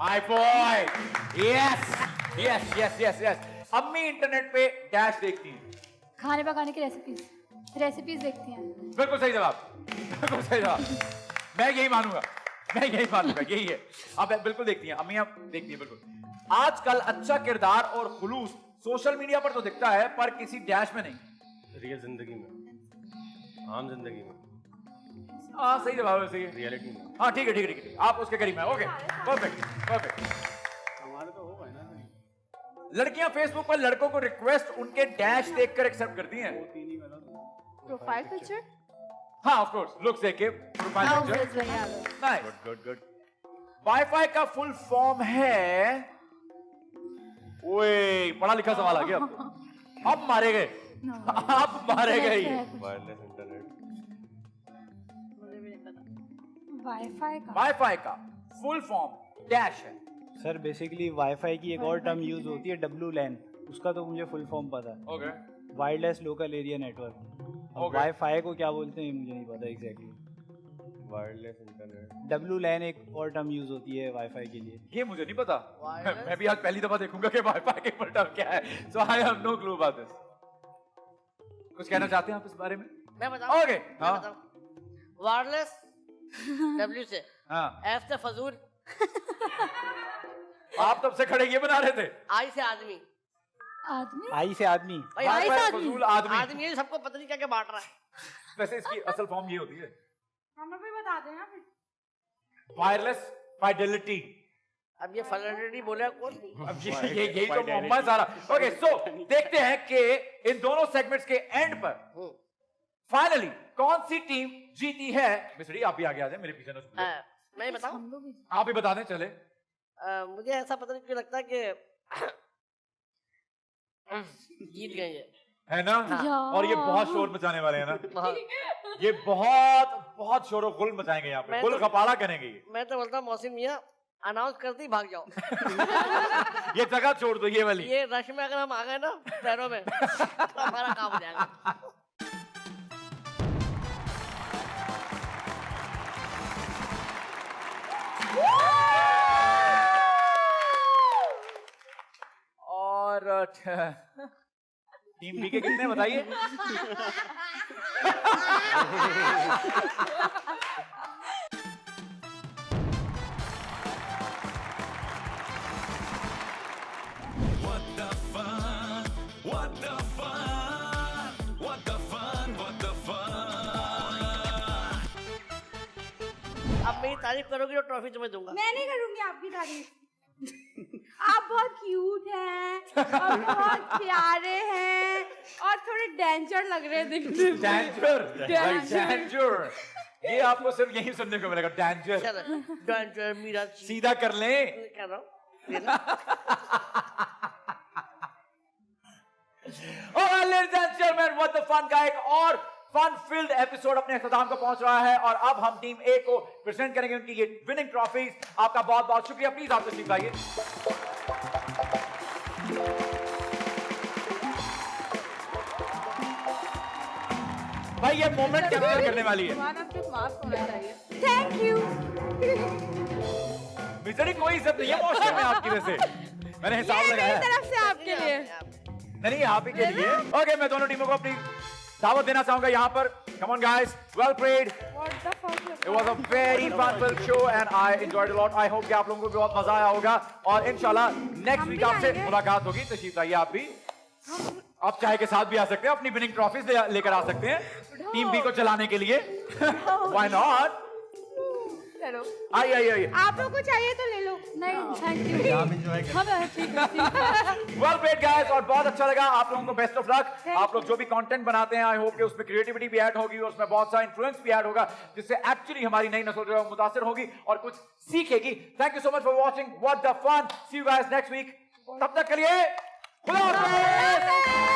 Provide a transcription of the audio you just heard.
My boy, yes yes yes yes yes. अम्मी internet पे dash देखती हैं, खाने पकाने की रेसिपीज देखती हैं। बिल्कुल सही जवाब, बिल्कुल सही जवाब। मैं यही मानूंगा, यही है। आप बिल्कुल देखती हैं, अम्मी आप देखती हैं बिल्कुल। आजकल अच्छा किरदार और खुलूस सोशल मीडिया पर तो दिखता है, पर किसी डैश में नहीं। रियल जिंदगी में, आम जिंदगी में। हाँ सही जवाब है, सही है। रियलिटी में। हाँ ठीक है ठीक है ठीक है, आप उसके करीब हैं। Okay perfect perfect. हमारे तो होगा ना। लड़कियां फेसबुक पर लड़कों को रिक्वेस्ट उनके डैश देखकर एक्सेप्ट करती हैं। Profile picture. हाँ ऑफ कोर्स, लुक्स देख के profile picture. Nice, good good good. Wifi का फुल फॉर्म है, ओए पढ़ा लिखा सवाल आ गया आपको। अब मारे गए, अब मारे गए। Wireless internet. वाईफाई का फुल फॉर्म डैश है। सर बेसिकली वाईफाई की एक और टर्म यूज होती है WLAN, उसका तो मुझे फुल फॉर्म पता है। Okay wireless local area network. Okay. Wifi को क्या बोलते हैं मुझे नहीं पता एग्जैक्टली। Wireless internet. WLAN एक और टर्म यूज होती है वाईफाई के लिए। ये मुझे नहीं पता, मैं भी आज पहली दफा देखूंगा कि वाईफाई के फुल टर्म क्या है। So I have no clue about this. कुछ कहना चाहते हैं आप इस बारे में? मैं बताऊं? ओके हाँ वायरलेस W से, हाँ। F से फजूल, आप तब से खड़े ये बना रहे थे। I से आदमी। आई से आदमी। भाई वाईफाई I से फजूल आदमी। आदमी ये सबको पता नहीं क्या क्या बांट रहा है। वैसे इसकी असल फॉर्म ये होती है हमें भी बता दें ना फिर। Wireless fidelity. अब ये फैसिलिटी बोले कौन? अब यही तो मोहम्मद सारा। ओके सो देखते हैं कि इन दोनों सेगमेंट्स के एंड पर फाइनली कौन सी टीम जीती है। मिस्री आप भी आगे आ जाए, मेरे पीछे ना। मैं बताऊं? आप भी बता दें चले। मुझे ऐसा पता नहीं क्यों लगता है कि जीत गए ये, है ना? और ये बहुत शोर मचाने वाले हैं ना, बहुत। ये बहुत बहुत शोर और गुल मचाएंगे यहाँ पे, मैं गुल तो- खपाड़ा करेंगे ये। मैं तो बोलता हूँ मोहसिन मियाँ अनाउंस करते ही भाग जाओ। ये जगह छोड़ दो ये वाली। ये रश में अगर हम आ गए ना पैरों में तो हमारा काम हो जाएगा। और टीम बी के कितने बताइए? अब मेरी तारीफ करोगी तो ट्रॉफी तुम्हें दूंगा। मैं नहीं करूंगी आपकी तारीफ। आप बहुत क्यूट हैं और बहुत प्यारे हैं और थोड़े डेंजर लग रहे हैं दिखने में। डेंजर ये आपको सिर्फ यही सुनने को मिलेगा, डेंजर। डेंजर मीरा सीधा कर लें। कह रहा हूँ। और ladies and gentlemen, what the fun का एक और फन फिल्ड एपिसोड अपने अख्ताम को पहुंच रहा है और अब हम टीम ए को प्रेजेंट करेंगे उनकी ये विनिंग ट्रॉफीज। आपका बहुत बहुत शुक्रिया, प्लीज आप तशरीफ लाइए। भाई ये मोमेंट कैप्चर करने वाली है। Thank you. मिजरी कोई इज्जत नहीं है मौसम में आपकी वजह से, मैंने हिसाब लगाया मेरी तरफ से आपके लिए। नहीं आप ही के लिए। ओके मैं दोनों टीमों को अपनी दावत देना चाहूंगा यहाँ पर। Come on guys, well played. It was a very fun-filled show and I enjoyed a lot. I hope कि आप लोगों को भी बहुत मजा आया होगा और इंशाल्लाह नेक्स्ट वीक आपसे मुलाकात होगी। तशरीफ लाइए आप भी, आप चाय के साथ भी आ सकते हैं, अपनी विनिंग ट्रॉफीज लेकर आ सकते हैं टीम बी को चलाने के लिए। Why not? चलो आइए आप लोगों को चाहिए तो ले लो। नहीं thank you. Well played guys और बहुत अच्छा लगा। आप लोगों को बेस्ट ऑफ लक। आप लोग जो भी कंटेंट बनाते हैं आई होप कि उसमें क्रिएटिविटी भी ऐड होगी, उसमें बहुत सारा इन्फ्लुएंस भी ऐड होगा जिससे एक्चुअली हमारी नई नस्ल जो है मुतासिर होगी और कुछ सीखेगी। Thank you so much for watching what the fun. See you guys next week. तब तक के लिए खुदा हाफिज़।